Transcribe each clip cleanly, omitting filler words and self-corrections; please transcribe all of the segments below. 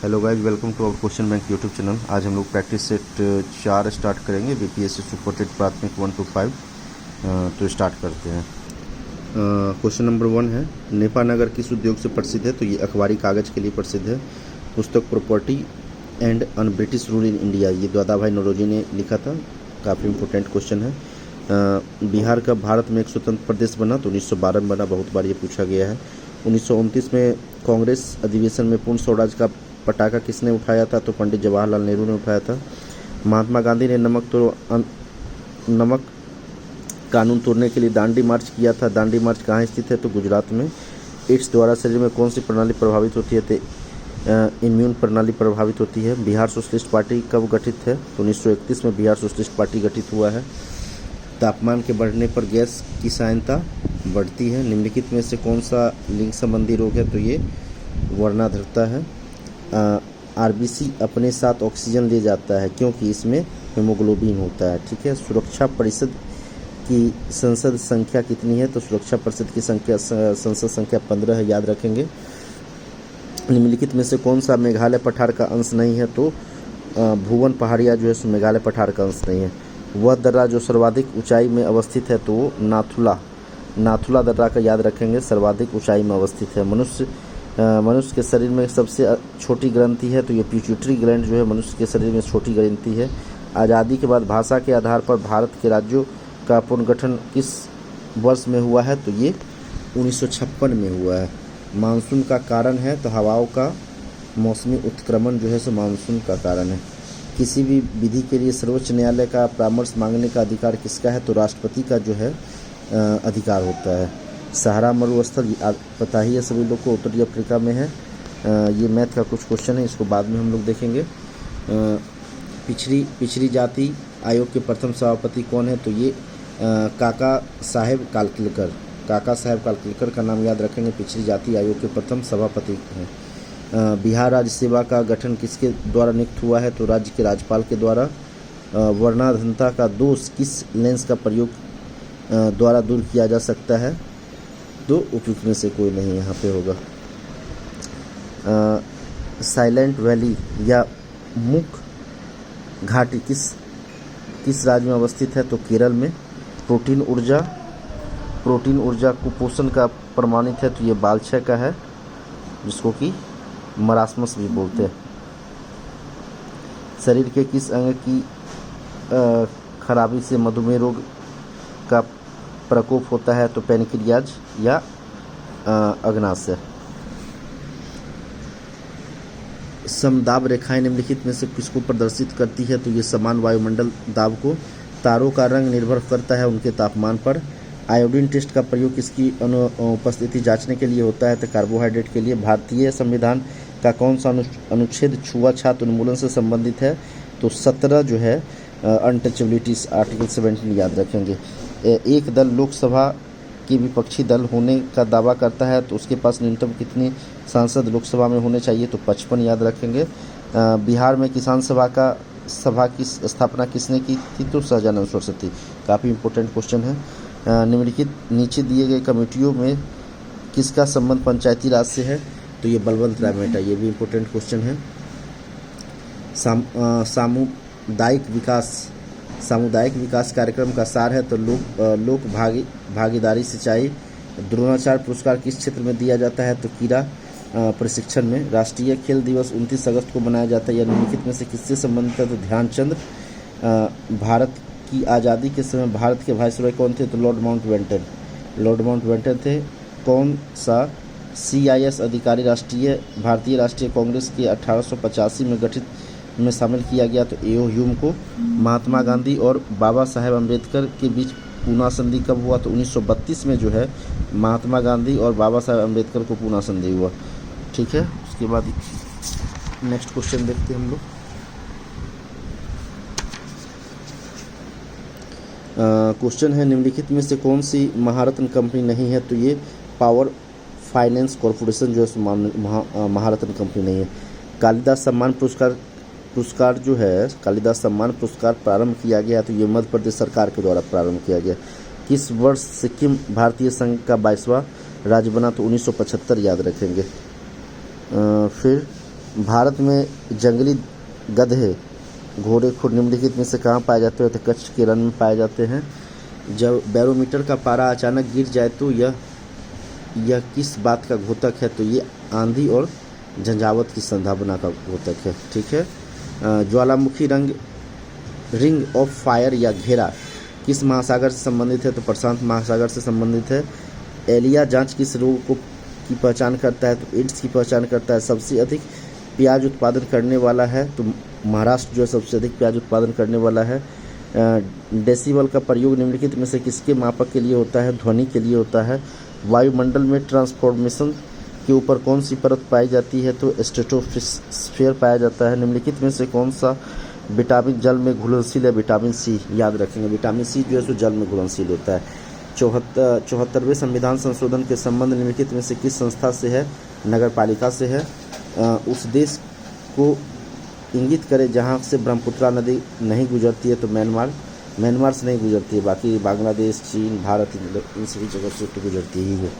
Hello guys, welcome to our question bank YouTube channel. आज हम लोग प्रैक्टिस सेट 4 स्टार्ट करेंगे, बीपीएससी सुपरटेट प्राथमिक 1 to 5। तो स्टार्ट करते हैं। क्वेश्चन नंबर 1 है, नेपा नगर किस उद्योग से प्रसिद्ध है? तो ये अखबारी कागज़ के लिए प्रसिद्ध है। पुस्तक property and un British rule in India, ये दादा भाई नौरोजी ने लिखा था। काफ़ी इंपॉर्टेंट क्वेश्चन है। बिहार का भारत में एक स्वतंत्र प्रदेश बना? तो 1912 में बना, बहुत बार ये पूछा गया है। 1929 में कांग्रेस अधिवेशन में पूर्ण स्वराज का पटाखा किसने उठाया था? तो पंडित जवाहरलाल नेहरू ने उठाया था। महात्मा गांधी ने नमक कानून तोड़ने के लिए दांडी मार्च किया था। दांडी मार्च कहाँ स्थित है? तो गुजरात में। एड्स द्वारा शरीर में कौन सी प्रणाली प्रभावित होती है? तो इम्यून प्रणाली प्रभावित होती है। बिहार सोशलिस्ट पार्टी कब गठित है? तो 1931 में बिहार सोशलिस्ट पार्टी गठित हुआ है। तापमान के बढ़ने पर गैस की सांद्रता बढ़ती है। निम्नलिखित में से कौन सा लिंग संबंधी रोग है? तो ये वर्णाधरता है। आरबीसी अपने साथ ऑक्सीजन ले जाता है क्योंकि इसमें हीमोग्लोबिन होता है। ठीक है। सुरक्षा परिषद की संसद संख्या कितनी है? तो सुरक्षा परिषद की संसद संख्या 15 है, याद रखेंगे। निम्नलिखित में से कौन सा मेघालय पठार का अंश नहीं है? तो भुवन पहाड़िया जो है सो मेघालय पठार का अंश नहीं है। वह दर्रा जो सर्वाधिक ऊंचाई में अवस्थित है तो नाथुला दर्रा का याद रखेंगे, सर्वाधिक ऊंचाई में अवस्थित है। मनुष्य के शरीर में सबसे छोटी ग्रंथि है तो ये पिट्यूटरी ग्लैंड जो है मनुष्य के शरीर में छोटी ग्रंथि है। आज़ादी के बाद भाषा के आधार पर भारत के राज्यों का पुनर्गठन किस वर्ष में हुआ है? तो ये 1956 में हुआ है। मानसून का कारण है तो हवाओं का मौसमी उत्क्रमण जो है सो मानसून का कारण है। किसी भी विधि के लिए सर्वोच्च न्यायालय का परामर्श मांगने का अधिकार किसका है? तो राष्ट्रपति का जो है अधिकार होता है। सहारा मरुस्थल पता ही है सभी लोग को, उत्तरी अफ्रीका में है। ये मैथ का कुछ क्वेश्चन है, इसको बाद में हम लोग देखेंगे। पिछड़ी जाति आयोग के प्रथम सभापति कौन है? तो ये काका साहेब कालकिलकर का नाम याद रखेंगे, पिछड़ी जाति आयोग के प्रथम सभापति हैं। बिहार राज्य सेवा का गठन किसके द्वारा नियुक्त हुआ है? तो राज्य के राज्यपाल के द्वारा। वर्णाधनता का दोष किस लेंस का प्रयोग द्वारा दूर किया जा सकता है? दो उपयुक्त में से कोई नहीं यहाँ पे होगा। साइलेंट वैली या मूक घाटी किस राज्य में अवस्थित है? तो केरल में। प्रोटीन ऊर्जा कुपोषण का प्रमाणित है तो ये बालछय का है, जिसको कि मरासमस भी बोलते हैं। शरीर के किस अंग की खराबी से मधुमेह रोग का प्रकोप होता है? तो पैनक्रियाज या अग्नाशय। समदाब रेखाएं निम्नलिखित में से किसको प्रदर्शित करती है? तो ये समान वायुमंडल दाब को। तारों का रंग निर्भर करता है उनके तापमान पर। आयोडीन टेस्ट का प्रयोग किसकी उपस्थिति जांचने के लिए होता है? तो कार्बोहाइड्रेट के लिए। भारतीय संविधान का कौन सा अनुच्छेद छुआछूत उन्मूलन से संबंधित है? तो 17 जो है अनटचेबिलिटी आर्टिकल 17 याद रखेंगे। एक दल लोकसभा की विपक्षी दल होने का दावा करता है तो उसके पास न्यूनतम कितने सांसद लोकसभा में होने चाहिए? तो 55 याद रखेंगे। बिहार में किसान सभा की स्थापना किसने की थी? तो सहजानंद सरस्वती। काफ़ी इंपॉर्टेंट क्वेश्चन है। निम्नलिखित नीचे दिए गए कमेटियों में किसका संबंध पंचायती राज से है? तो ये बलवंत राय मेहता, ये भी इंपॉर्टेंट क्वेश्चन है। सामुदायिक विकास कार्यक्रम का सार है तो लोक भागीदारी सिंचाई। द्रोणाचार्य पुरस्कार किस क्षेत्र में दिया जाता है? तो क्रीड़ा प्रशिक्षण में। राष्ट्रीय खेल दिवस 29 अगस्त को मनाया जाता है। यह निम्नलिखित में से किससे संबंधित है? तो ध्यानचंद। भारत की आज़ादी के समय भारत के वायसरॉय कौन थे? तो लॉर्ड माउंटबेटन थे। कौन सा CIS अधिकारी भारतीय राष्ट्रीय कांग्रेस के 1885 में गठित में शामिल किया गया? तो एओ ह्यूम को। महात्मा गांधी और बाबा साहेब अम्बेडकर के बीच पूना संधि कब हुआ? तो 1932 में जो है महात्मा गांधी और बाबा साहेब अम्बेडकर को पूना संधि हुआ। ठीक है। उसके बाद नेक्स्ट क्वेश्चन देखते हैं हम लोग। क्वेश्चन है, निम्नलिखित में से कौन सी महारत्न कंपनी नहीं है? तो ये पावर फाइनेंस कॉरपोरेशन जो है महारत्न कंपनी नहीं है। कालिदास सम्मान पुरस्कार जो है कालिदास सम्मान पुरस्कार प्रारंभ किया गया तो ये मध्य प्रदेश सरकार के द्वारा प्रारंभ किया गया। किस वर्ष सिक्किम भारतीय संघ का 22वां राज्य बना? तो 1975 याद रखेंगे। फिर भारत में जंगली गधे घोड़े खुर निम्नलिखित में से कहाँ पाए जाते हैं? तो कच्छ के रण में पाए जाते हैं। जब बैरोमीटर का पारा अचानक गिर जाए तो यह किस बात का घोतक है? तो ये आंधी और झंझावत की संभावना का घोतक है। ठीक है। ज्वालामुखी रिंग ऑफ फायर या घेरा किस महासागर से संबंधित है? तो प्रशांत महासागर से संबंधित है। एलिया जांच किस रोग की पहचान करता है? तो एड्स की पहचान करता है। सबसे अधिक प्याज उत्पादन करने वाला है? तो महाराष्ट्र जो है सबसे अधिक प्याज उत्पादन करने वाला है। डेसिबल का प्रयोग निम्नलिखित में से किसके मापक के लिए होता है? ध्वनि के लिए होता है। वायुमंडल में ट्रांसफॉर्मेशन के ऊपर कौन सी परत पाई जाती है? तो स्ट्रेटोस्फीयर पाया जाता है। निम्नलिखित में से कौन सा विटामिन जल में घुलनशील है? Vitamin C. याद रखेंगे विटामिन सी जो है सो जल में घुलनशील होता है। 74वें संविधान संशोधन के संबंध निम्नलिखित में से किस संस्था से है? नगर पालिका से है। उस देश को इंगित करे जहाँ से ब्रह्मपुत्रा नदी नहीं गुजरती है? तो म्यांमार से नहीं गुजरती है, बाकी बांग्लादेश, चीन, भारत इन सभी जगह से तो गुजरती ही है।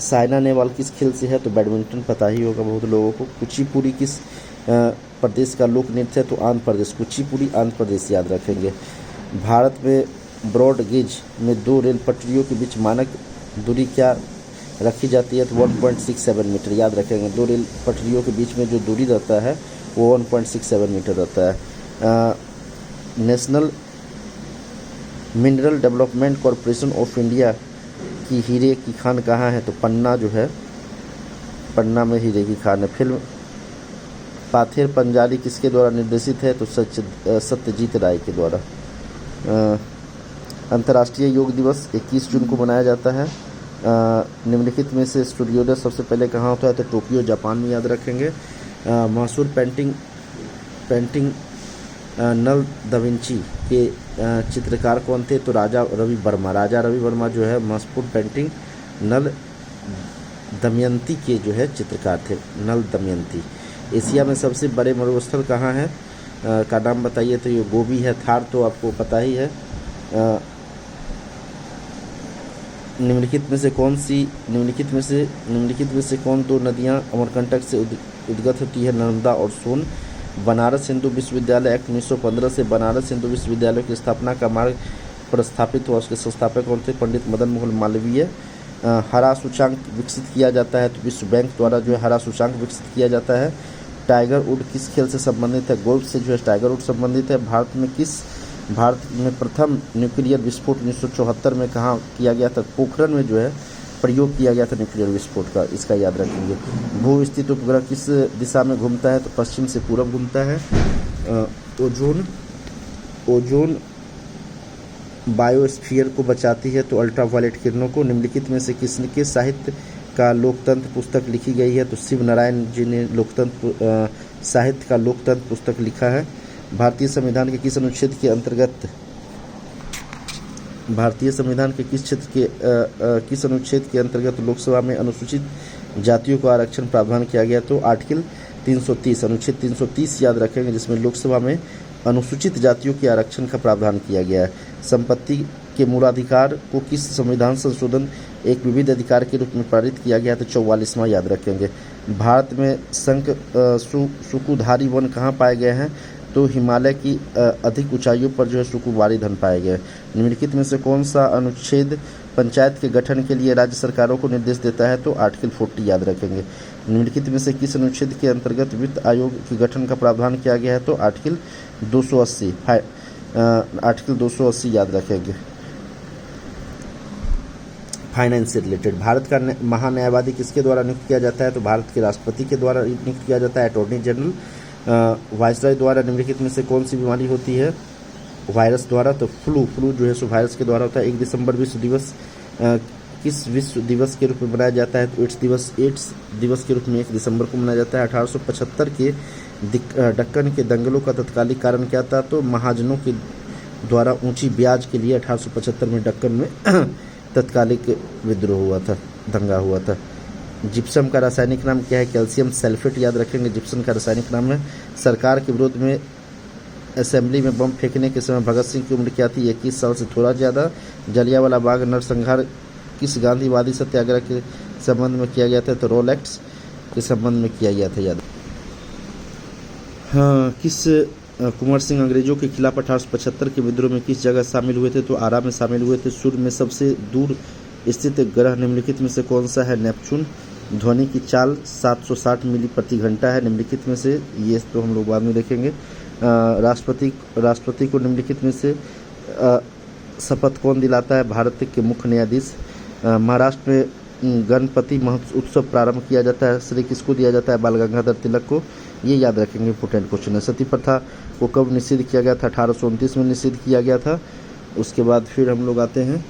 साइना नेहवाल किस खेल से है? तो बैडमिंटन पता ही होगा बहुत लोगों को। कुचिपुड़ी किस प्रदेश का लोक नृत्य है? तो आंध्र प्रदेश। कुचिपुड़ी आंध्र प्रदेश याद रखेंगे। भारत में ब्रॉड गेज में दो रेल पटरियों के बीच मानक दूरी क्या रखी जाती है? तो 1.67 मीटर याद रखेंगे। दो रेल पटरियों के बीच में जो दूरी रहता है वो 1.67 मीटर रहता है। National mineral development corporation of India की हीरे की खान कहाँ है? तो पन्ना जो है, पन्ना में हीरे की खान है। फिल्म पाथेर पंजाली किसके द्वारा निर्देशित है? तो सत्यजीत राय के द्वारा। अंतर्राष्ट्रीय योग दिवस 21 जून को मनाया जाता है। निम्नलिखित में से सूर्योदय सबसे पहले कहाँ होता है? तो टोक्यो जापान में याद रखेंगे। मशहूर पेंटिंग नल दा विंची के चित्रकार कौन थे? तो राजा रवि वर्मा जो है मशहूर पेंटिंग नल दमयंती के जो है चित्रकार थे। नल दमयंती। एशिया में सबसे बड़े मरुस्थल कहाँ है का नाम बताइए? तो ये गोबी है। थार तो आपको पता ही है। निम्नलिखित में से कौन दो नदियाँ अमरकंटक से उद्गत होती है? नर्मदा और सोन। बनारस हिंदू विश्वविद्यालय एक्ट 1915 से बनारस हिंदू विश्वविद्यालय की स्थापना का मार्ग प्रस्थापित हुआ। उसके संस्थापक कौन थे? पंडित मदन मोहन मालवीय। हरा सूचांक विकसित किया जाता है? तो विश्व बैंक द्वारा जो है हरा सूचांक विकसित किया जाता है। टाइगर वुड किस खेल से संबंधित है? गोल्फ से जो है टाइगर वुड संबंधित है। भारत में प्रथम न्यूक्लियर विस्फोट 1974 में कहाँ किया गया था? पोखरण में जो है प्रयोग किया गया था न्यूक्लियर विस्फोट का। इसका याद रखेंगे। भू स्थित उपग्रह किस दिशा में घूमता है? तो पश्चिम से पूरब घूमता है। ओजोन बायोस्फीयर को बचाती है तो अल्ट्रावायलेट किरणों को। निम्नलिखित में से किसके साहित्य का लोकतंत्र पुस्तक लिखी गई है? तो शिव नारायण जी ने साहित्य का लोकतंत्र पुस्तक लिखा है। भारतीय संविधान के किस अनुच्छेद के अंतर्गत लोकसभा में अनुसूचित जातियों को आरक्षण प्रावधान किया गया? तो आर्टिकल 330 अनुच्छेद 330 याद रखेंगे, जिसमें लोकसभा में अनुसूचित जातियों के आरक्षण का प्रावधान किया गया है। संपत्ति के मूलाधिकार को किस संविधान संशोधन एक विविध अधिकार के रूप में पारित किया गया? तो 44वां याद रखेंगे। भारत में सुकुधारी वन कहाँ पाए गए हैं? तो हिमालय की अधिक ऊंचाइयों पर जो है सुकुमारी धन पाए गए। निम्नलिखित में से कौन सा अनुच्छेद पंचायत के गठन के लिए राज्य सरकारों को निर्देश देता है? तो आर्टिकल 40 याद रखेंगे। निम्नलिखित में से किस अनुच्छेद के अंतर्गत वित्त आयोग के गठन का प्रावधान किया गया है? तो आर्टिकल 280 याद रखेंगे। फाइनेंस से रिलेटेड भारत का महान्यायवादी किसके द्वारा नियुक्त किया जाता है? तो भारत के राष्ट्रपति के द्वारा नियुक्त किया जाता है, अटॉर्नी जनरल। वायसराय द्वारा निम्नलिखित में से कौन सी बीमारी होती है? वायरस द्वारा। तो फ्लू जो है सो वायरस के द्वारा होता है। 1 दिसंबर विश्व दिवस किस विश्व दिवस के रूप में मनाया जाता है? तो एड्स दिवस के रूप में 1 दिसंबर को मनाया जाता है। 1875 के दक्कन के दंगलों का तत्कालिक कारण क्या था? तो महाजनों के द्वारा ऊंची ब्याज के लिए 1875 में दक्कन में तत्कालिक विद्रोह हुआ था, दंगा हुआ था। जिप्सम का रासायनिक नाम क्या है? कैल्शियम सल्फेट याद रखेंगे। जिप्सम का रासायनिक नाम है। सरकार के विरोध में असेंबली में बम फेंकने के समय भगत सिंह की उम्र क्या थी? 21 साल से थोड़ा ज़्यादा। जलियांवाला बाग नरसंहार किस गांधीवादी सत्याग्रह के संबंध में किया गया था? तो रोल एक्ट्स के संबंध में किया गया था। याद हाँ, कुंवर सिंह अंग्रेजों के खिलाफ 1875 के विद्रोह में किस जगह शामिल हुए थे? तो आरा में शामिल हुए थे। सूर्य में सबसे दूर स्थित ग्रह निम्नलिखित में से कौन सा है? नेपच्यून। ध्वनि की चाल 760 मील प्रति घंटा है निम्नलिखित में से, ये तो हम लोग बाद में देखेंगे। राष्ट्रपति को निम्नलिखित में से शपथ कौन दिलाता है? भारत के मुख्य न्यायाधीश। महाराष्ट्र में गणपति महोत्सव प्रारंभ किया जाता है, श्रेय किसको दिया जाता है? बाल गंगाधर तिलक को। ये याद रखेंगे, इंपोर्टेंट क्वेश्चन है। सती प्रथा को कब निषिद्ध किया गया था? 1829 में निषिद्ध किया गया था। उसके बाद फिर हम लोग आते हैं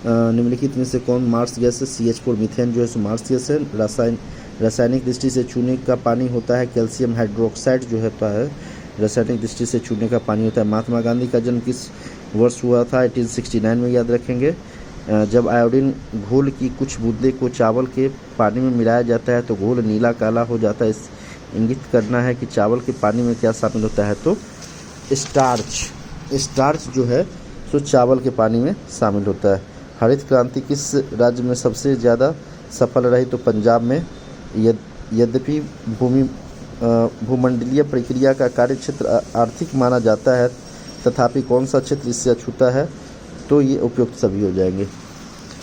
निम्नलिखित में से कौन मार्स गैस है? CH4 मीथेन जो है सो मार्स गैस है। रासायनिक दृष्टि से चूने का पानी होता है कैल्शियम हाइड्रोक्साइड जो होता है, रासायनिक दृष्टि से चूने का पानी होता है। महात्मा गांधी का जन्म किस वर्ष हुआ था? 1869 में, याद रखेंगे। जब आयोडीन घोल की कुछ बूंदे को चावल के पानी में मिलाया जाता है तो घोल नीला काला हो जाता है। इस इंगित करना है कि चावल के पानी में क्या शामिल होता है? तो स्टार्च जो है सो चावल के पानी में शामिल होता है। हरित क्रांति किस राज्य में सबसे ज़्यादा सफल रही? तो पंजाब में। यद्यपि भूमंडलीय प्रक्रिया का कार्य क्षेत्र आर्थिक माना जाता है, तथापि कौन सा क्षेत्र इससे अछूता है? तो ये उपयुक्त सभी हो जाएंगे।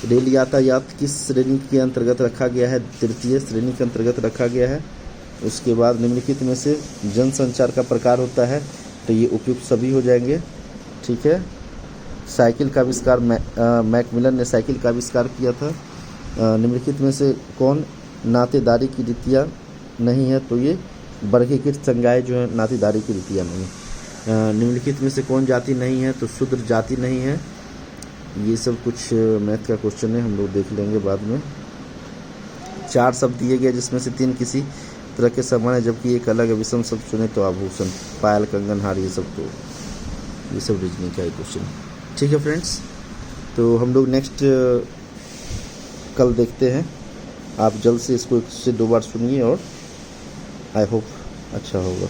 रेल यातायात किस श्रेणी के अंतर्गत रखा गया है? तृतीय श्रेणी के अंतर्गत रखा गया है। उसके बाद निम्नलिखित में से जनसंचार का प्रकार होता है, तो ये उपयुक्त सभी हो जाएंगे। ठीक है। साइकिल का आविष्कार मैकमिलन ने साइकिल का आविष्कार किया था। निम्नलिखित में से कौन नातेदारी की रीतियाँ नहीं है? तो ये वर्गीकृत संज्ञाएँ जो है नातेदारी की रीतियाँ नहीं। निम्नलिखित में से कौन जाति नहीं है? तो शूद्र जाति नहीं है। ये सब कुछ मैथ का क्वेश्चन है, हम लोग देख लेंगे बाद में। 4 शब्द दिए गए जिसमें से 3 किसी तरह के समान है जबकि एक अलग है। विषम शब्द चुने तो आभूषण, पायल, कंगन, हार, ये सब रीजनिंग का क्वेश्चन। ठीक है फ्रेंड्स, तो हम लोग नेक्स्ट कल देखते हैं। आप जल्द से इसको 1 से 2 बार सुनिए और आई होप अच्छा होगा।